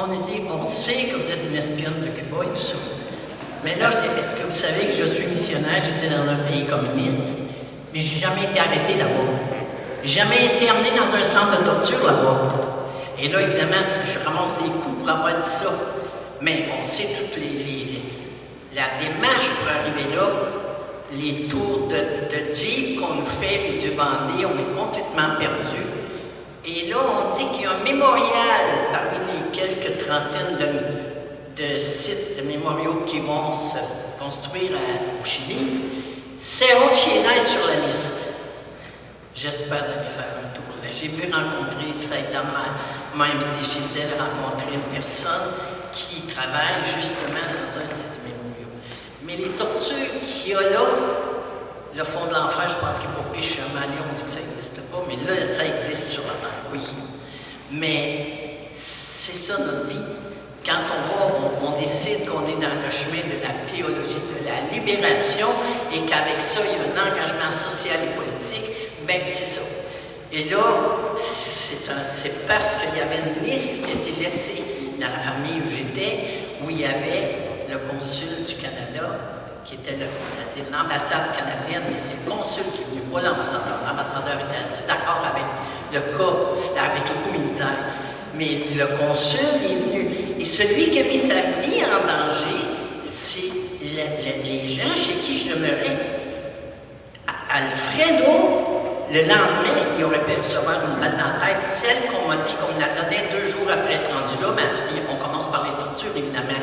on a dit, on sait que vous êtes une espionne de Cuba et tout ça. Mais là, je dis, est-ce que vous savez que je suis missionnaire, j'étais dans un pays communiste, mais j'ai jamais été arrêté là-bas. J'ai jamais été emmené dans un centre de torture là-bas. Et là, évidemment, je ramasse des coups pour avoir dit ça. Mais on sait toute la démarche pour arriver là, les tours de Jeep qu'on nous fait, les yeux bandés, on est complètement perdus. Et là, on dit qu'il y a un mémorial parmi les quelques trentaines de sites de mémoriaux qui vont se construire au Chili. Cerro Chiena est sur la liste. J'espère d'aller faire un tour. J'ai pu rencontrer, Saïda m'a invité chez elle à rencontrer une personne qui travaille justement dans un de ces mémoriaux. Mais les tortures qu'il y a là, le fond de l'enfer, je pense qu'il n'est pas pire allé, on dit que ça n'existe pas, mais là, ça existe sur la terre, oui. Mais c'est ça notre vie. Quand on décide qu'on est dans le chemin de la théologie, de la libération, et qu'avec ça, il y a un engagement social et politique, bien, c'est ça. Et là, c'est parce qu'il y avait une liste qui a été laissée dans la famille où j'étais, où il y avait le consul du Canada, qui était l'ambassade canadienne, mais c'est le consul qui est venu, pas l'ambassadeur. L'ambassadeur était assez d'accord avec le cas, avec le coup militaire. Mais le consul est venu. Et celui qui a mis sa vie en danger, c'est les gens chez qui je demeurais. Alfredo, le lendemain, il aurait pu recevoir une balle dans la tête, celle qu'on m'a dit qu'on me la donnait 2 jours après être rendu là. Mais on commence par les tortures, évidemment.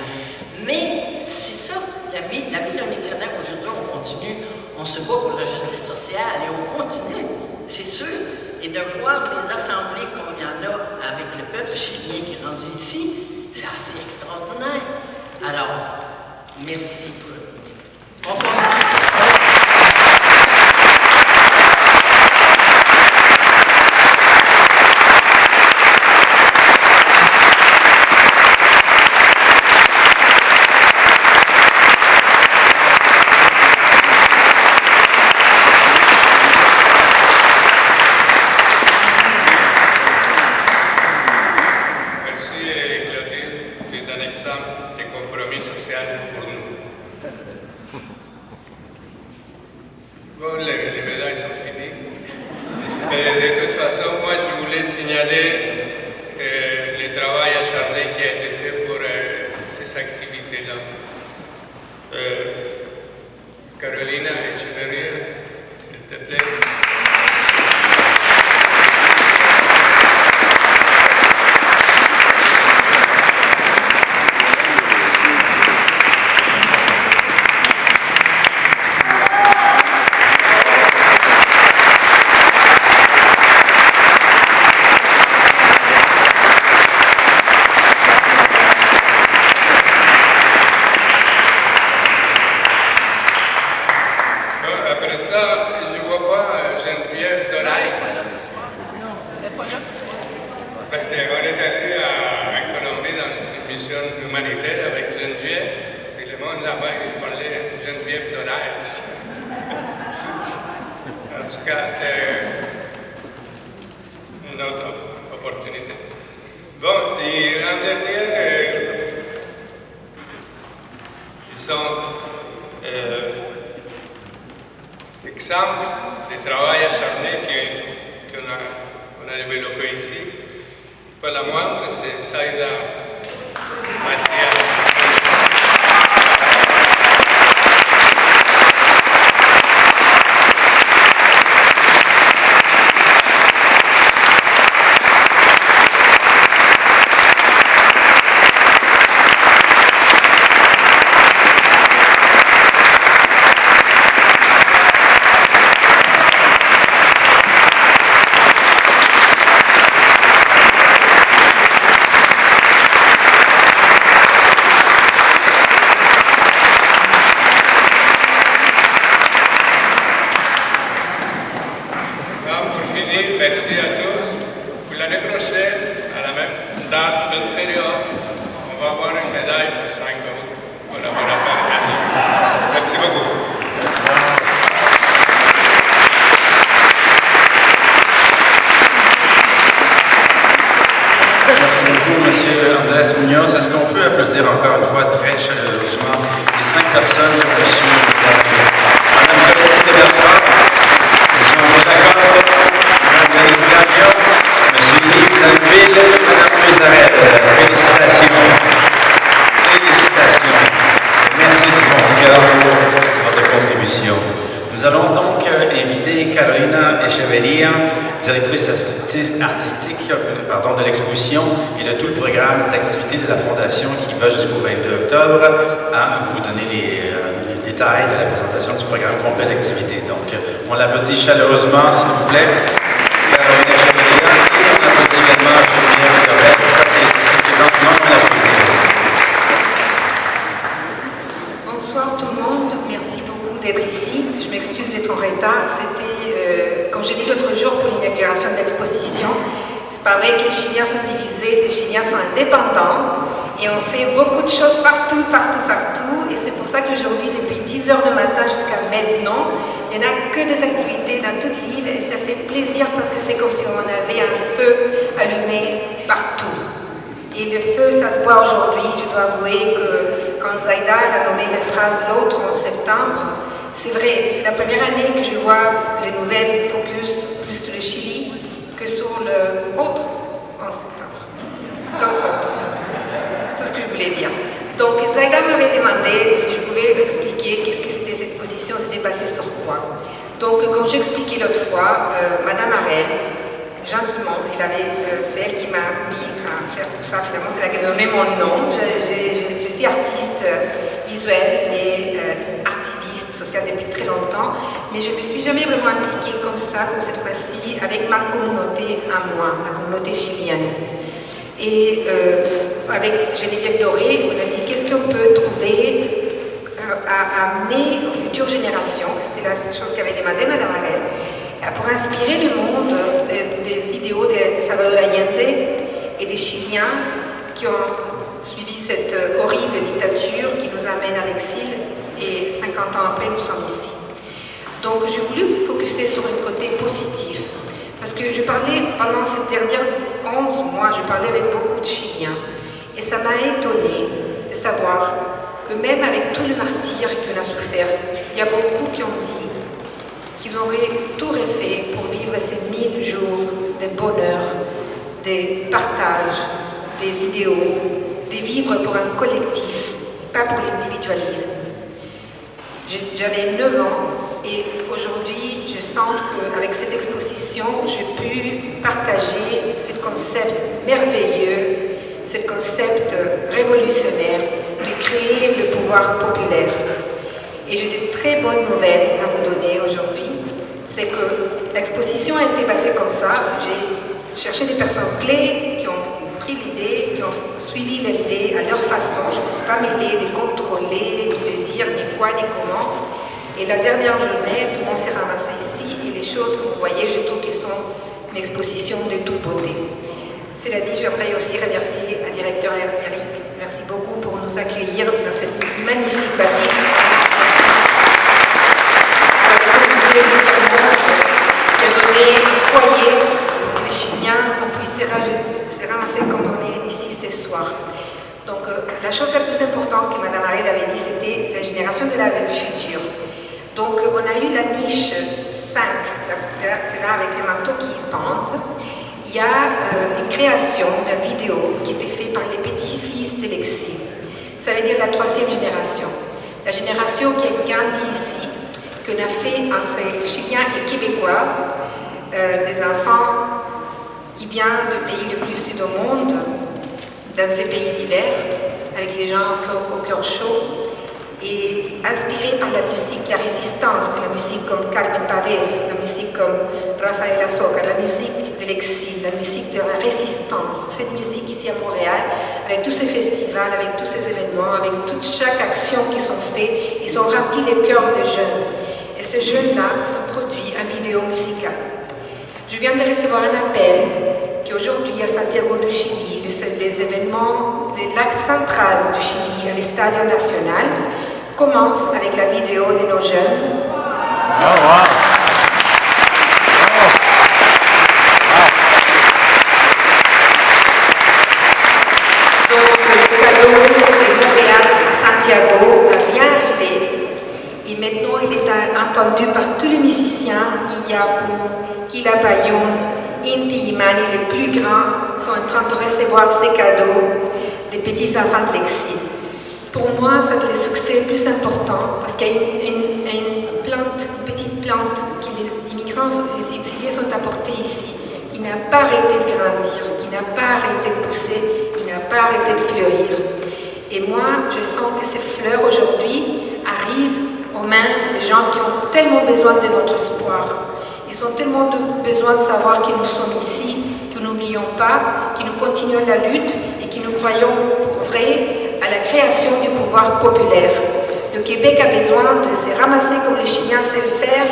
Mais c'est ça, la vie d'un missionnaire. Aujourd'hui, on continue, on se bat pour la justice sociale et on continue, c'est sûr. Et de voir des assemblées comme il y en a avec le peuple chilien qui est rendu ici, c'est assez extraordinaire. Alors, merci pour... On continue. Bon, les médailles sont finies. Mais de toute façon, moi, je voulais signaler le travail acharné qui a été fait pour ces activités-là. Carolina Echeverría, s'il te plaît. Après ça, je ne vois pas Geneviève Doraix. Non, elle n'est pas là. Parce qu'on est allé à Colombie dans une mission humanitaire avec Geneviève, et le monde là-bas, il parlait Geneviève Doraix. En tout cas, c'est une autre opportunité. Bon, et en dernier, exemple de travail acharné qu'on a développé ici. C'est pas la moindre, c'est Saïda Maciel. Merci à tous. Pour l'année prochaine, à la même date, même période, on va avoir une médaille pour 5 collaborateurs. Merci beaucoup. Merci beaucoup, M. Andrés Munoz. Est-ce qu'on peut applaudir encore une fois très chaleureusement les 5 personnes qui ont reçu Mme Coletti de Bertrand, M. André Jacob, Mme Denise Gagnon, M. Yves Danville, Mme Mézarel. Félicitations. Félicitations. Merci du fond du cœur pour votre contribution. Nous allons donc inviter Carolina Echeverria, directrice artistique de l'exposition et de tout le programme d'activité de la Fondation qui va jusqu'au 22 octobre, à vous donner les détails de la présentation du programme complet d'activité. Donc, on l'applaudit chaleureusement, s'il vous plaît, Carolina Echeverria, et on applaudit également Julien Correct, parce qu'elle est ici présente. Non, on l'applaudit. Bonsoir tout le monde, merci beaucoup d'être ici. Je m'excuse d'être en retard. C'était, comme j'ai dit l'autre jour pour l'inauguration de l'exposition, c'est pas vrai que les Chiliens sont divisés, les Chiliens sont indépendants et on fait beaucoup de choses partout. Et c'est pour ça qu'aujourd'hui, depuis 10 h du matin jusqu'à maintenant, il n'y en a que des activités dans toute l'île et ça fait plaisir parce que c'est comme si on avait un feu allumé partout. Et le feu, ça se voit aujourd'hui. Je dois avouer que quand Zaida a nommé les phrases l'autre en septembre, c'est vrai, c'est la première année que je vois les nouvelles focus plus sur le Chili que sur l'autre en septembre. L'autre, tout ce que je voulais dire. Donc Zaida m'avait demandé si je pouvais expliquer qu'est-ce que c'était cette position, c'était basé sur quoi. Donc comme j'ai expliqué l'autre fois, Madame Arel, gentiment, c'est elle qui m'a mis à faire tout ça. Finalement, c'est elle qui a donné mon nom. Je suis artiste visuelle et activiste sociale depuis très longtemps, mais je ne me suis jamais vraiment impliquée comme ça, comme cette fois-ci, avec ma communauté à moi, la communauté chilienne. Et avec Geneviève Doré, on a dit qu'est-ce qu'on peut trouver à amener aux futures générations, c'était la chose qu'avait demandé Mme Arel, pour inspirer le monde des idéaux de Salvador Allende et des Chiliens qui ont suivi cette horrible dictature qui nous amène à l'exil et 50 ans après nous sommes ici. Donc j'ai voulu me focuser sur un côté positif parce que je parlais pendant ces dernières 11 mois, je parlais avec beaucoup de Chiliens et ça m'a étonnée de savoir que même avec tout le martyr qu'on a souffert, il y a beaucoup qui ont dit qu'ils auraient tout refait pour vivre ces 1000 jours de bonheur, de partage, des idéaux, de vivre pour un collectif, pas pour l'individualisme. J'avais 9 ans et aujourd'hui, je sens qu'avec cette exposition, j'ai pu partager ce concept merveilleux, ce concept révolutionnaire de créer le pouvoir populaire. Et j'ai de très bonnes nouvelles à vous donner aujourd'hui. C'est que l'exposition a été basée comme ça. J'ai cherché des personnes clés qui ont pris l'idée, qui ont suivi l'idée à leur façon. Je ne me suis pas mêlée de contrôler, ni de dire ni quoi, ni comment. Et la dernière journée, tout le monde s'est ramassé ici. Et les choses que vous voyez, je trouve qu'elles sont une exposition de toute beauté. Cela dit, je voudrais aussi remercier le directeur Eric. Merci beaucoup pour nous accueillir dans cette magnifique bâtisse. Qui a donné un foyer pour que les Chiliens puissent se ramasser comme on est ici ce soir. Donc la chose la plus importante que Mme Arel avait dit, c'était la génération de la du futur. Donc on a eu la niche 5, c'est là avec les manteaux qui pendent. Il y a une création d'une vidéo qui était faite par les petits-fils de l'exil. Ça veut dire la 3e génération. La génération qui a grandi ici, qu'on a fait entre Chiliens et Québécois, des enfants qui viennent du pays le plus sud au monde, dans ces pays d'hiver, avec les gens au cœur chaud, et inspirés par la musique, la résistance, la musique comme Carmen Pavés, la musique comme Rafaela Soca, la musique de l'exil, la musique de la résistance. Cette musique ici à Montréal, avec tous ces festivals, avec tous ces événements, avec toute chaque action qui sont faites, ils ont rempli les cœurs des jeunes. Et ces jeunes-là sont produits en vidéo musicale. Je viens de recevoir un appel qu'aujourd'hui à Santiago du Chili, les événements, le lac central du Chili, à l'Estadio Nacional, commence avec la vidéo de nos jeunes. Oh, wow. entendu par tous les musiciens, Iyapu, Kilapayoun, Inti Imani, les plus grands, sont en train de recevoir ces cadeaux des petits enfants de l'exil. Pour moi, ça c'est le succès le plus important parce qu'il y a une plante, une petite plante que les immigrants, les exiliés sont apportés ici, qui n'a pas arrêté de grandir, qui n'a pas arrêté de pousser, qui n'a pas arrêté de fleurir. Et moi, je sens que ces fleurs aujourd'hui arrivent aux mains des gens qui ont tellement besoin de notre espoir. Ils ont tellement besoin de savoir que nous sommes ici, que nous n'oublions pas, que nous continuons la lutte et que nous croyons vrai à la création du pouvoir populaire. Le Québec a besoin de se ramasser comme les Chiliens savent le faire.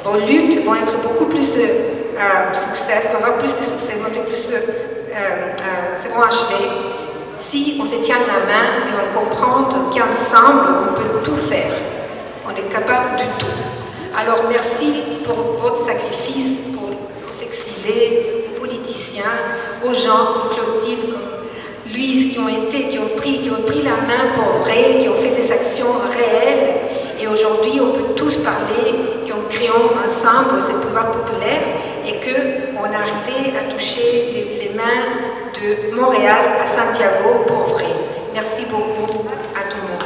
Vos luttes vont être beaucoup plus succès, vont avoir plus de succès, vont être plus, vont achever si on se tient la main et on comprend qu'ensemble on peut tout faire. On est capable de tout. Alors merci pour votre sacrifice, pour aux exilés, aux politiciens, aux gens comme Clotilde, comme Louise, qui ont pris la main pour vrai, qui ont fait des actions réelles. Et aujourd'hui, on peut tous parler, qu'on créons ensemble ce pouvoir populaire et qu'on arrive à toucher les mains de Montréal à Santiago pour vrai. Merci beaucoup à tout le monde.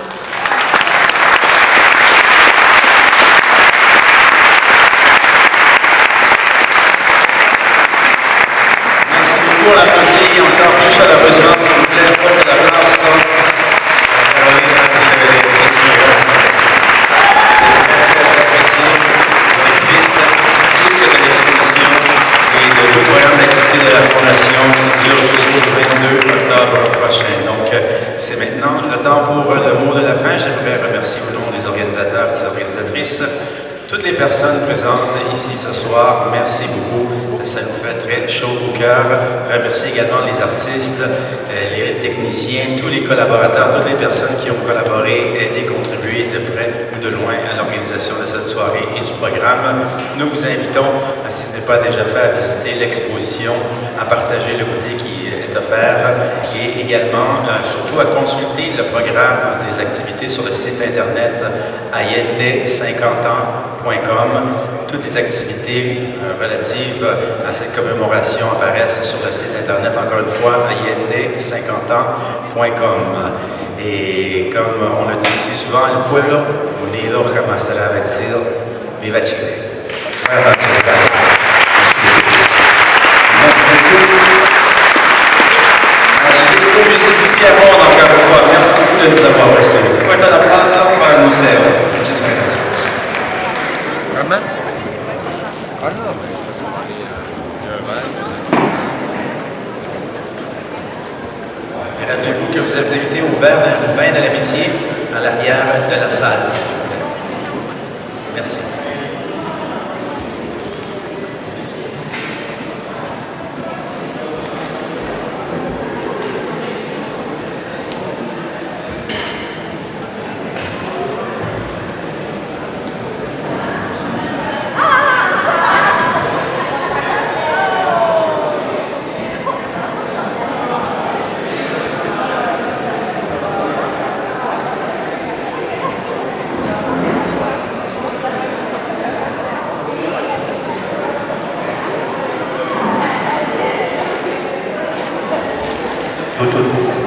Pour l'applaudir encore plus chaleureusement, s'il vous plaît, porte l'applause. Caroline, c'est très apprécié. Directrice artistique de l'exposition et de tout programme d'activité de la Fondation qui dure jusqu'au 22 octobre prochain. Donc, c'est maintenant le temps pour le mot de la fin. J'aimerais remercier au nom des organisateurs et des organisatrices toutes les personnes présentes ici ce soir. Merci beaucoup. Ça nous fait très chaud au cœur. Remercier également les artistes, les techniciens, tous les collaborateurs, toutes les personnes qui ont collaboré, aidé, contribué de près ou de loin à l'organisation de cette soirée et du programme. Nous vous invitons, si ce n'est pas déjà fait, à visiter l'exposition, à partager le goûter qui est offert et également, surtout à consulter le programme des activités sur le site internet allende50ans.com. Toutes les activités relatives à cette commémoration apparaissent sur le site internet, encore une fois, allende50ans.com. Et comme on le dit ici souvent, el pueblo unido jamás será vencido. Viva Chile! Merci beaucoup. Le musée du Piémont, encore une fois, merci beaucoup de nous avoir reçus. Fuerte el aplauso para el museo. Muchísimas gracias. Et rappelez-vous que vous êtes invité au vin de l'amitié à l'arrière de la salle, s'il vous plaît. Merci. Tout.